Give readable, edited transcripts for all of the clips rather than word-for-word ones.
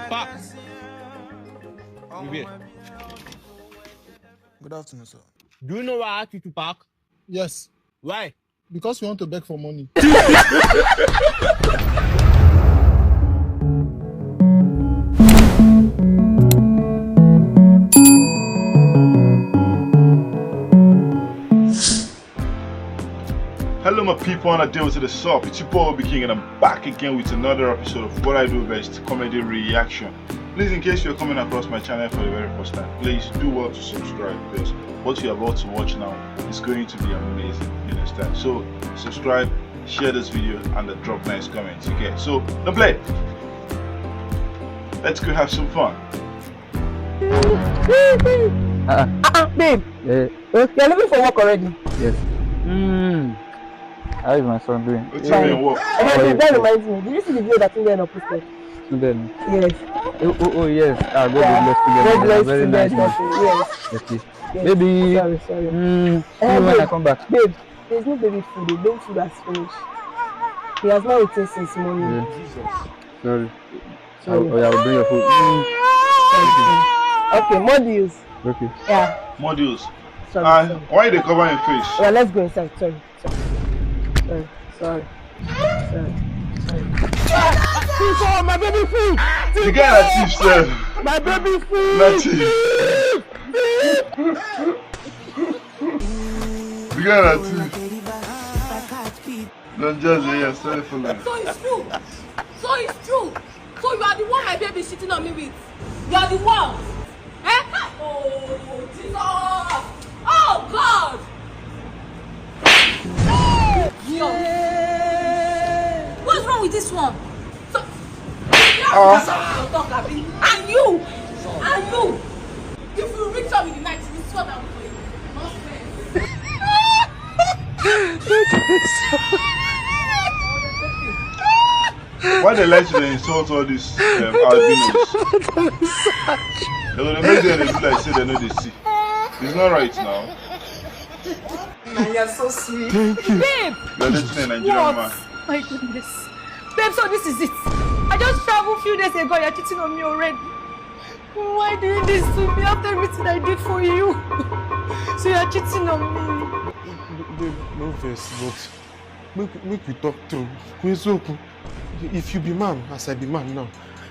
Park. Good afternoon, sir. Do you know why I asked you to park? Yes, Why? because you want to beg for money. Hello my people, and I deal to the shop. It's your boy OBIKING, and I'm back again with another episode of what I do best, comedy reaction. Please, in case you're coming across my channel for the very first time, please do well to subscribe, because what you're about to watch now is going to be amazing. You understand? So subscribe, share this video, and drop nice comments. Okay, so don't play. Let's go have some fun. Babe, you're looking for work already? Yes. How is my son doing? What's your name? What? That reminds me. Did you see the video that Chinedu posted? Student. Yes. Oh yes. God bless God Student. bless Very Chinedu. nice. Yes. Yes, please. Yes. Baby. Sorry. See you when I come back. Babe, there's no baby food. The baby food has finished. He has not eaten since morning. Yeah. Sorry. I'll bring your food. Okay, more deals. Okay. Yeah. Modules. Sorry. Why they cover your face? Well, let's go inside. Sorry. Oh, my baby food! You got a thief, sir. My baby food! Nothing. You got a thief. Don't judge me, you're sorry for that. So it's true. So you are the one my baby is cheating on me with. You are the one. Eh? Oh, Jesus. Oh, God. What's wrong with this one? So, and you. If you reach out in the night, this is what I'm doing. Why they like to insult all these albinos? They will make them look like say they know they see. It's not right now. You're so sweet. Thank you. Babe. You're dating a Nigerian man. My goodness. Babe, so this is it. I just traveled a few days ago. You're cheating on me already. Why doing this to me after everything I did for you? So you're cheating on me. No verse, but make we talk to if you be man, as I be man now,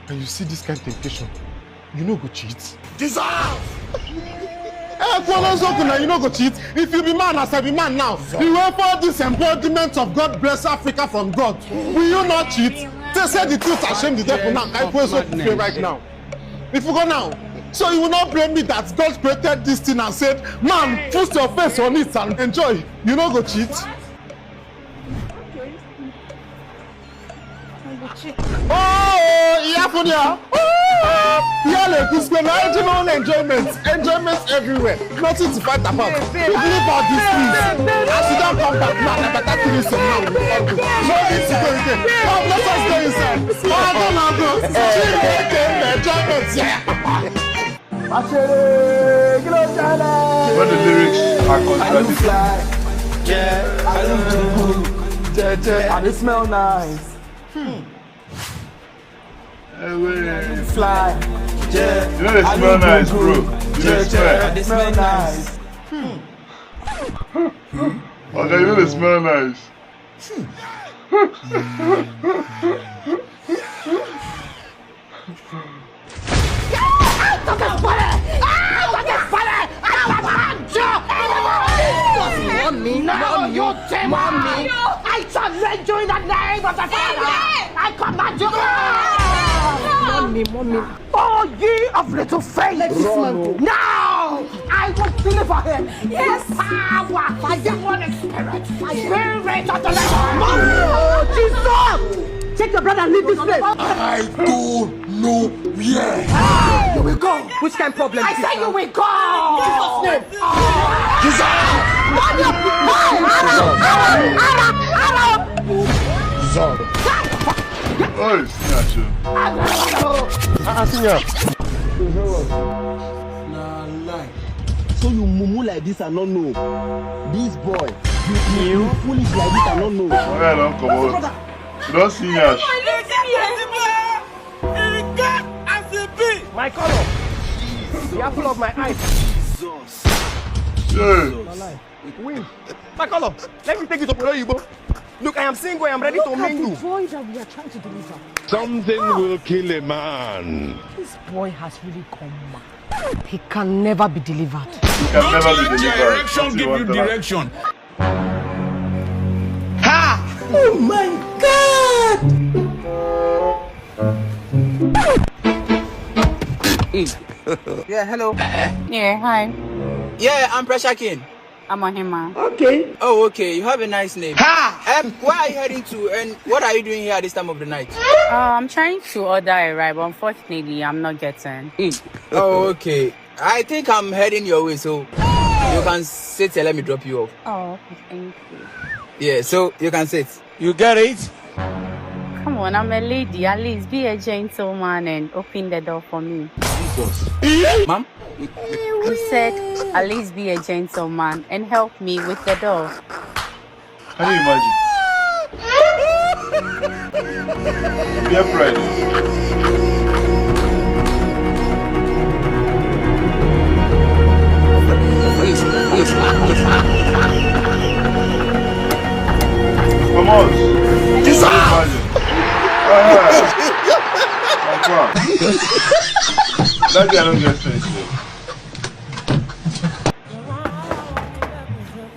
and you see this kind of temptation, you no go cheat. Dissolve! You no go cheat. If you be man, as I be man now, you wait for this embodiment of God bless Africa from God. Will you not cheat? They say the truth and shame the devil now. I pray so pray right now. If you go now, so you will not blame me that God created this thing and said, man, put your face on it and enjoy. You no go cheat. Oh, yeah, for you. Yeah, this enjoyment everywhere. Nothing to fight about. We believe about this, please. As you don't come back now, I better do this now. No need to go again. Come, let us go inside. Enjoyment, yeah. When the lyrics are contradictory. Yeah, I look good. And it smell nice. Fly. Yeah, you know they smell nice, bro. You know they smell nice. Okay, you know they smell nice. Mommy, I challenge you in the name of the Father. I command you. Mommy. Oh, ye of little faith. Let this man go. Now, I will deliver him. Yes. Power by the Holy Spirit. Spirit of the Lord. Oh, Jesus. Take your brother and leave this place. I go nowhere. You will go. Which kind of problem? I say you will go. Oh, it's not you. Nah, lie. So you mumu like this and not know. This boy, you foolish like this and not know. Oh, yeah, don't come out. You don't see Yash. My color. The apple of my eye. Win. My color. Let me take it to Polo. Look, I am single. I am ready to mingle. The boy that we are trying to deliver. Something will kill a man. This boy has really come mad. He can never be delivered. He can never be delivered. Direction give you direction. Ha! Oh my God! Yeah, hello. Yeah, hi. Yeah, I'm Pressure King. I'm on him, man. Okay. Oh, okay. You have a nice name. Ha! Where are you heading to and what are you doing here at this time of the night? I'm trying to order a ride, but unfortunately, I'm not getting. Oh, okay. I think I'm heading your way, so you can sit and let me drop you off. Oh, okay, thank you. Yeah, so you can sit. You get it? Come on, I'm a lady. At least be a gentleman and open the door for me. Ma'am? You said, at least be a gentleman and help me with the door. Can you imagine? Be afraid. Come on. Jesus! That guy don't get sense.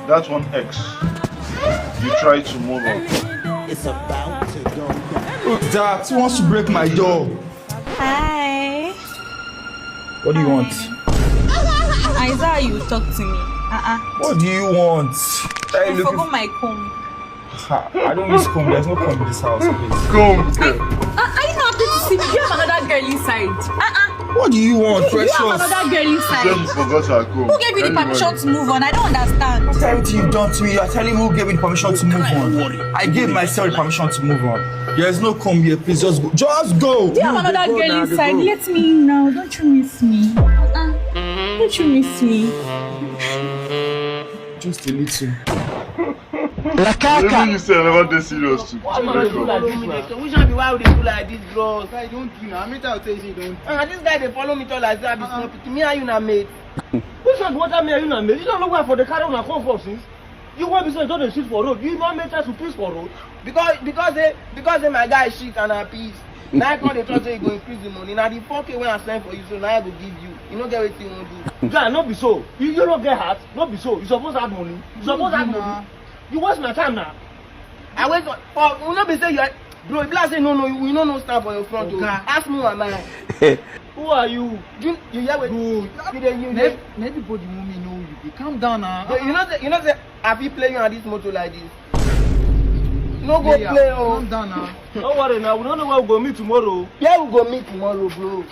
That's one X. You try to move on. It's about to go down. Who's that? Who wants to break my door? Hi. What do you want? I saw you talk to me. What do you want? I forgot my comb. I don't use comb. There's no comb in this house, please. Comb. Are you not happy to see me? You have another girl inside. What do you want, Precious? You have another girl inside. Just forgot her comb. Who gave you the permission to move on? I don't understand. Everything you've done to me, you're telling me who gave me the permission to move on. I gave myself the permission to move on. There's no comb here, please just go. Just go! Do you have another girl inside? Let me in now. Don't you miss me? Don't you miss me? Just a little. Maybe you say I never did serious too. Why would they do like this, man? Which one be why would they do like this, bros? I don't do now. I mean, I'll tell you don't. This guy, they follow me to like that. To me, and you not mate. Which one what me and you not mate? You don't know where for the car on a comfort since. You want to say don't shit for road. You want me to piece for road? Because they my guy shit and a piece. Now I call the trust you go increase the money. Now the 4K when I send for you, so now I go give you. You don't get what you want to do. Yeah, not be so. You don't get hurt. Not be so. You supposed to have money. You supposed to have money. You waste my time now. I wait for will not be say you are bro. If I say no, we don't stand for your front. Okay. Ask me who am I? Who are you? You hear what? Everybody want me know you. Calm down now. You know say have you playing on this motor like this? No go play. Calm down now. Don't worry now. We don't know where we go meet tomorrow. Yeah, we go meet tomorrow, bro.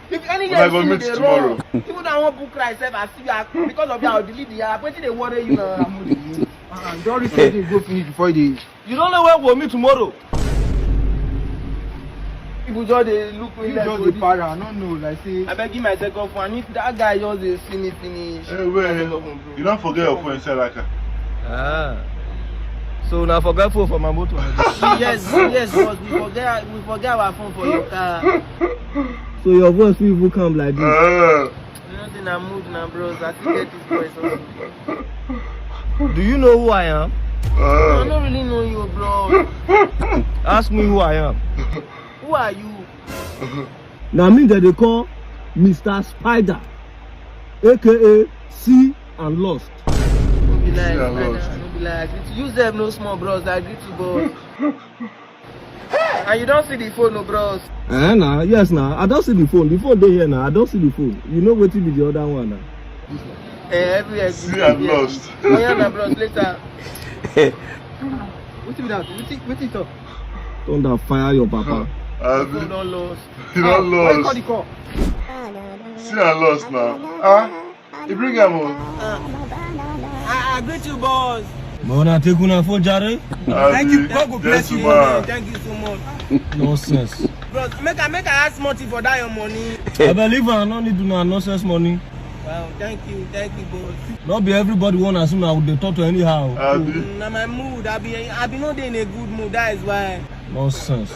If any guy see me tomorrow, people that want book right self, I see you because of you, I'll delete the app. What did they worry you now? Don't recently go finish before the. You don't know where we'll meet tomorrow. People just they look me like just the para. I don't know, like say. I beg give my second phone. If that guy just they see me finish. Hey, wait. You don't forget your phone inside like that. So now forget phone for my motor. yes, boss. We forget our phone for your car. So your voice will come like this. You know, in a mood now, bros. I still get this voice also. Do you know who I am? I don't really know you, bro. Ask me who I am. Who are you? Now me that they call Mr. Spider, aka C and Lost. Don't be like, don't be like. Use them no small, bros. I agree to both. And you don't see the phone, no, bros. Yes, I don't see the phone. The phone they here now. I don't see the phone. You know what will be the other one now. See, I'm lost. Oh yeah, my bros. Later. What's it that? What's it up? Don't fire your papa. You don't lost. You don't lost. Why you call? See, I'm lost now. You bring him on. I greet you, boss. Mona, take una phone, Jare. Thank you. God will bless you. Man. Thank you so much. Nonsense. Bro, make I ask money for that your money. I believe I don't need to know nonsense money. Wow, thank you, boss. Not be everybody want as soon as they talk to anyhow. Now my mood, I be not in a good mood. That is why. Nonsense.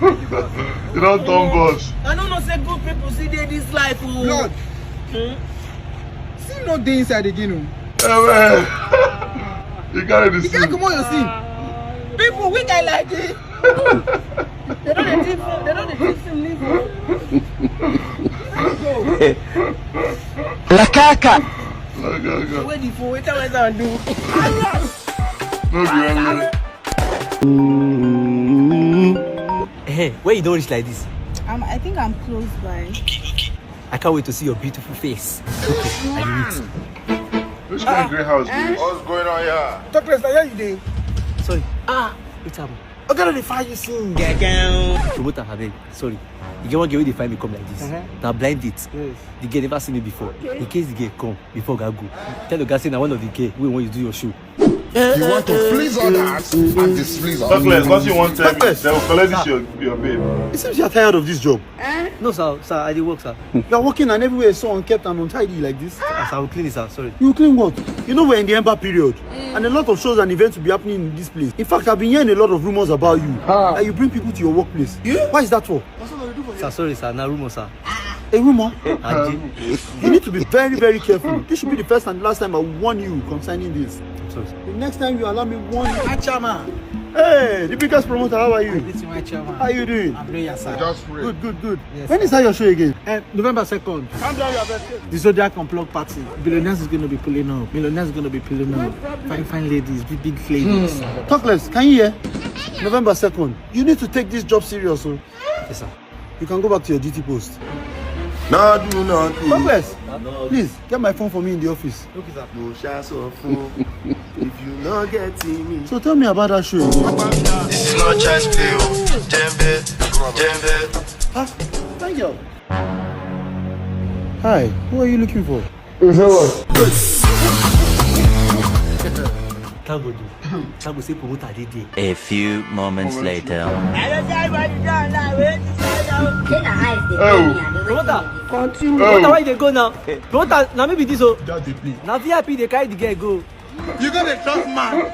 You don't turn boss. I don't know say good people see they this life. Lord. See no day inside again. You carry the You can't come on your scene. People we guy like it. They don't teach him leave. La caca. Wait the phone, wait till I do. Hey, where you don't reach like this? I think I'm close by. Okay. I can't wait to see your beautiful face. Okay, are you with? Which kind of great house, dude? What's going on here? Talkless, how you doing? Sorry. What's happening? I gotta defy you soon. Promoter, sorry. You get one girl, they find me come like this. Now blind it. Yes. The girl never seen me before. In case the girl come before I go, tell the guy say now one of the girl we want you to do your show. You want to please others and displease others. Talkless, once you want to tell me, they will collect this your babe. It seems you are tired of this job. No, sir, I did work, sir. You are working and everywhere is so unkept and untidy like this. Sir, I will clean it, sir, sorry. You clean what? You know we're in the Ember period. And a lot of shows and events will be happening in this place. In fact, I've been hearing a lot of rumors about you. That you bring people to your workplace. Yeah? Why is that for? Sir, sorry, sir, now rumor, sir. A rumor? You need to be very, very careful. This should be the first and last time I warn you concerning this. Sorry. The next time you allow me warn you. Hey, the biggest promoter, how are you? How are you doing? I'm doing sir. Good. Yes, when is that your show again? November 2nd. The Zodiac Unplugged party. Billionaires is going to be pulling up. Millionaires is going to be pulling up. Fine ladies, big ladies. Talkless, can you hear? November 2nd. You need to take this job serious, so. Yes, sir. You can go back to your duty post. No, do not. Talkless, please get my phone for me in the office. Okay, sir. No chance of phone. If you not getting me. So tell me about that show again. This is not child's play. Jembe. Thank you. Hi, who are you looking for? Thago say promoter dey there. A few moments later. Promoter, why they go now? Promoter, now maybe this oh. Now VIP they carry the girl go. You got a tough man.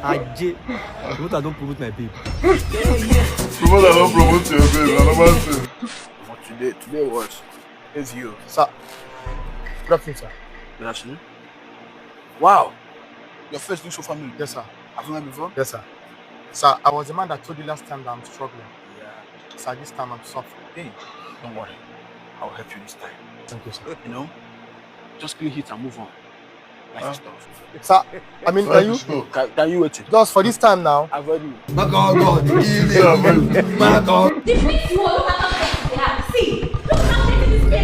Ajay. Promoter don't promote my babe. Promoter don't promote your babe. Today what? It's you. Sir. Good afternoon, sir. Good afternoon. Wow. Your face looks so familiar. Yes, sir. Have you met before? Yes, sir. Sir, I was the man that told you last time that I'm struggling. Yeah. Sir, this time I'm suffering. Hey, don't worry. I'll help you this time. Thank you, sir. You know, just clean it and move on. Life is tough. Sir, I mean, can you wait? Just for this time now. I've heard you. My God, my God. The place you are see, look how many this place is.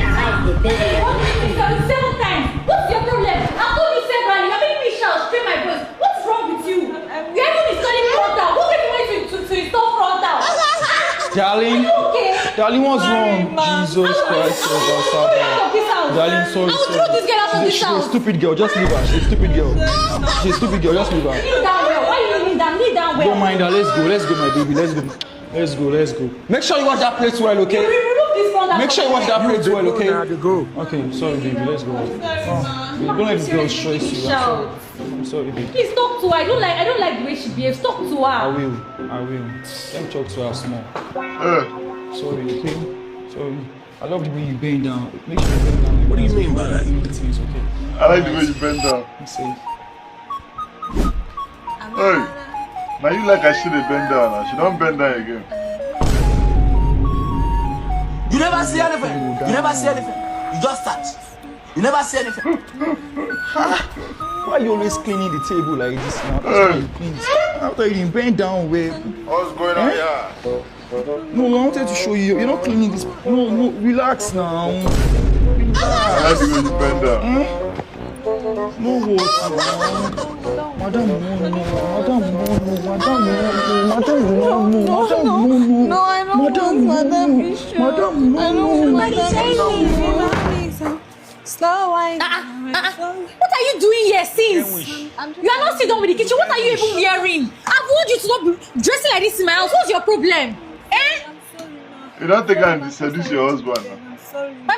Several times. What's your problem? I told you several. You're making me shout, straight my voice. What's wrong with you? You're even installing frontal. Who gave you money to install frontal? Darling, okay? Darling, what's wrong? Jesus Christ, darling, sorry. I'll throw this girl out of this house. She's a stupid girl, just leave her. She's a stupid girl. She's a stupid girl, just leave her. Kneel down well. Why you kneel down? Kneel down well. Don't mind her, let's go, my baby, let's go. Make sure you wash that plate well, okay? Make sure you wash that plate well, okay? Okay, sorry, baby, let's go. Don't let this girl stress you. I'm sorry, baby. Please talk to her. I don't like the way she behaves. Talk to her. I will. Let me talk to her small. Sorry, okay? Sorry. I love the way you bend down. Make sure you bend down. What do you mean by that? It's okay. I like the way you bend down. Hey, now you like I should have bend down now. She don't bend down again. You never see anything. You just touch. You never see anything. Why are you always cleaning the table like this now? Please. After you bend down, babe. What's going on here? No, I wanted to show you. You're not cleaning this. No, relax now. Relax. I like the way you bend down. No what Madam, No, I don't want Madam Bishop. I don't want Madam. Slow wine. What are you doing here, sis? You are not sitting down with the kitchen. What are you even wearing? I've warned you to not be dressing like this in my house. What's your problem? You don't think I seduce your husband now? My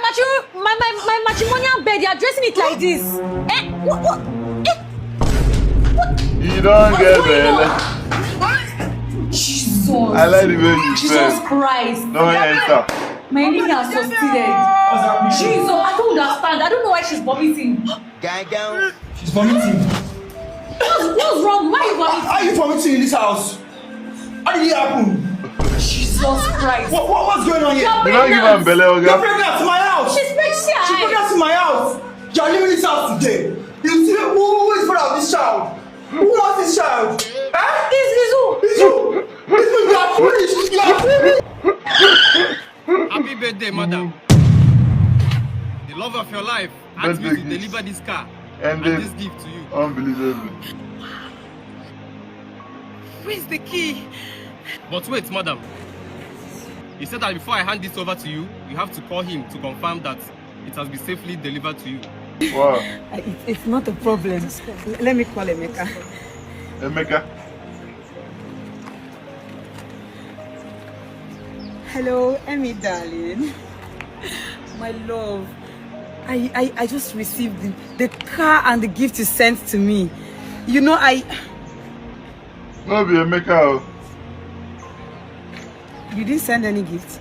matrimonial bed, you are dressing it like this. What? You don't get it. Jesus. Jesus. I like the way you Jesus said. Christ. Don't enter. My enemy has succeeded. Jesus, I don't understand. I don't know why she's vomiting. Gang. She's vomiting. What's wrong? Why are you vomiting? How are you vomiting in this house? How did it happen? Jesus Christ. What's going on here? You're You don't give her belly, okay? You're pregnant in my house. She's pregnant. She's pregnant in my house. You're leaving this house today. You see who is father of this child? Who wants this child? Eh? This is who? It's you. It's you. You are foolish. You are foolish. Happy birthday, madam. The love of your life asked me to deliver this car and this gift to you. Unbelievable. Where's the key? But wait, madam. He said that before I hand this over to you, you have to call him to confirm that it has been safely delivered to you. Wow. It's not a problem. Let me call Emeka. Emeka. Hello, Emmy, darling. My love. I just received the car and the gift you sent to me. You know, No be Emeka. You didn't send any gift?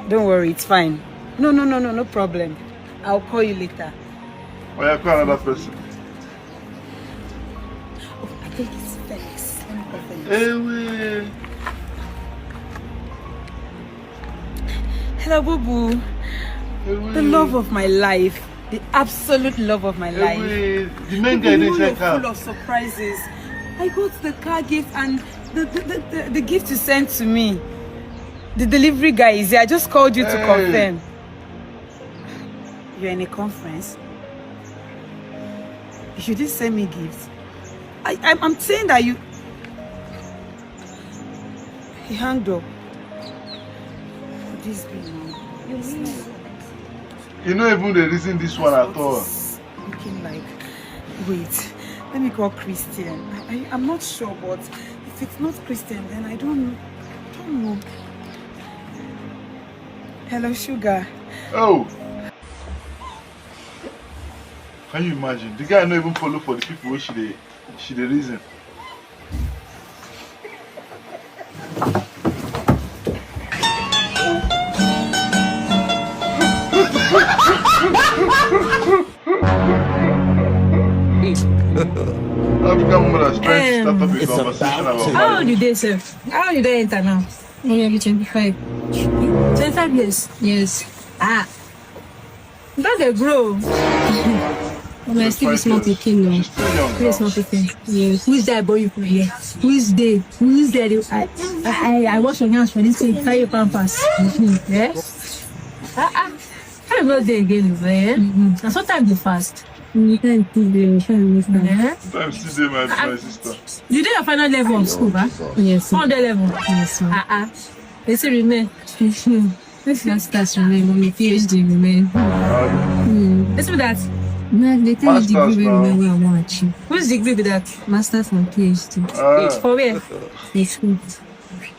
Don't worry, it's fine. No problem. I'll call you later. Oh, yeah, call another person. Oh, I think it's Felix. Let me call Felix. Hey, hello, Boo Boo. The love of my life. The absolute love of my life. The main guy didn't check out. Full of surprises. I got the car gift and the gift you sent to me. The delivery guy is here. I just called you to confirm. You're in a conference. You didn't send me gifts. I'm saying that you hanged up. This be now. You know even the reason this one at all. Looking like, wait, let me call Christian. I'm not sure, but if it's not Christian, then I don't know. Hello, Sugar. Oh. Can you imagine? The guy not even follow for the people where she the reason. I've become more than trying to start up a conversation about How old you dey, sir? How old you dey enter now? Maybe 25. 25 years? Yes. Ah. Don't they grow? But I still be small pikin now. Very small pikin. Yes. Who is that boy you put here? Who is there? I wash your hands for this thing. Carry your pampers. Yeah? I'm not there again, man. And sometimes they fast. You can't do the Sometimes still my sister. You did your final level of school, huh? Yes. On the level? Yes, ma'am. They say remain. Let's not start remain, mommy. PhD remain. Let's do that. No, they tell you degree remain where I want to achieve. Whose degree be that? Master's and PhD. For where? In school.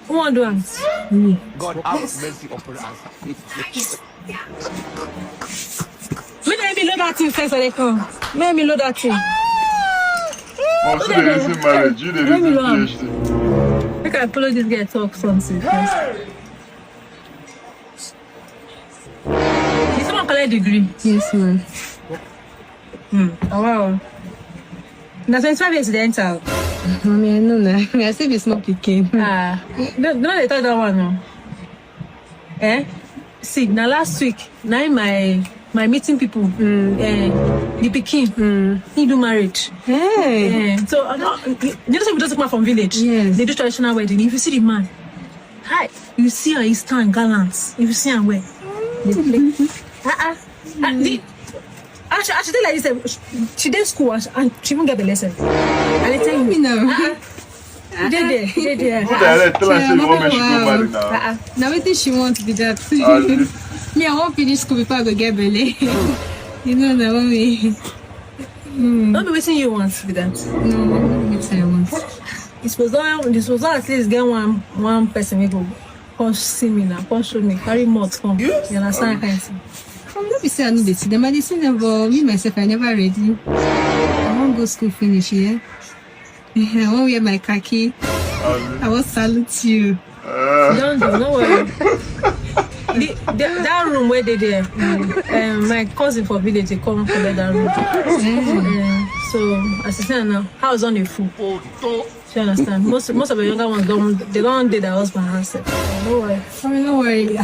Who want to do it? Me. God have mercy upon us. Let me load that thing first when they come. Let me load that thing. Mom, see the reason marriage, you the reason PhD. I can follow this guy talk something first. You someone collect degree? Yes, ma'am. Oh, wow. That's 25 years they enter. Mommy, I know that. I still be small picking. Don't they talk that one, no? Eh? See, now last week, now my meeting people, the Peking, he do marriage. Hey. So, you know, some people come from village. Yes. They do traditional wedding. If you see the man, hi, you see how he stand gallant. If you see him where, they play. I should tell like this. She did school and she won't get the lesson. And they tell me now. They tell her she won't make she go marry now. Now what does she want to be that? Me, I won't finish school before I go get belly. You know that one way. Not be waiting you want to be that. No, what I want. This was at least get one person we go come see me now, come show me, carry more come. You understand? Don't be say I know they see them, I see them, but me myself I never ready. I won't go school finish, yeah. I won't wear my khaki. I will salute you. Don't worry. That room where they there, my cousin for village, they come collect that room. So, as I say now, house on the full. You understand? Most of the younger ones they don't do their husband house. No worry. No worry.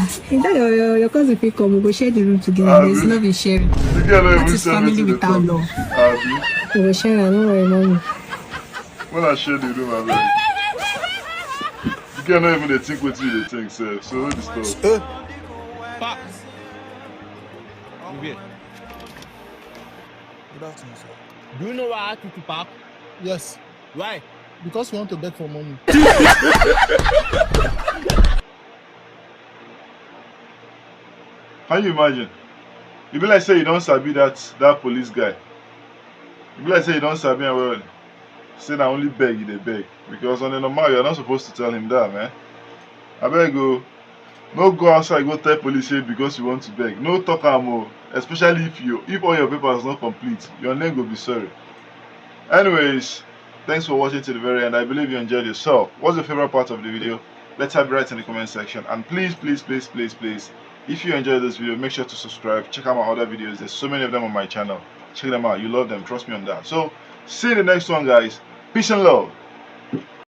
Your cousin will come, we will share the room together. There's no be sharing. That is family without love. We will share, no worry, mommy. When I share the room, I'm like, you cannot even think what you think, sir. So what is stuff? Pass. Good afternoon, sir. Do you know why I asked you to park? Yes. Why? Because we want to beg for money. Can you imagine? You be like say you don't sabi that police guy. You be like say you don't sabi him well. Say na only beg you dey beg. Because on the normal you're not supposed to tell him that, man. I beg you, no go outside go tell police say because you want to beg. No talk am, especially if all your papers not complete. Your name will be sorry. Anyways, thanks for watching to the very end. I believe you enjoyed yourself. What's your favorite part of the video? Let's have it right in the comment section. And please, if you enjoyed this video, make sure to subscribe. Check out my other videos. There's so many of them on my channel. Check them out. You love them. Trust me on that. So, see you in the next one, guys. Peace and love.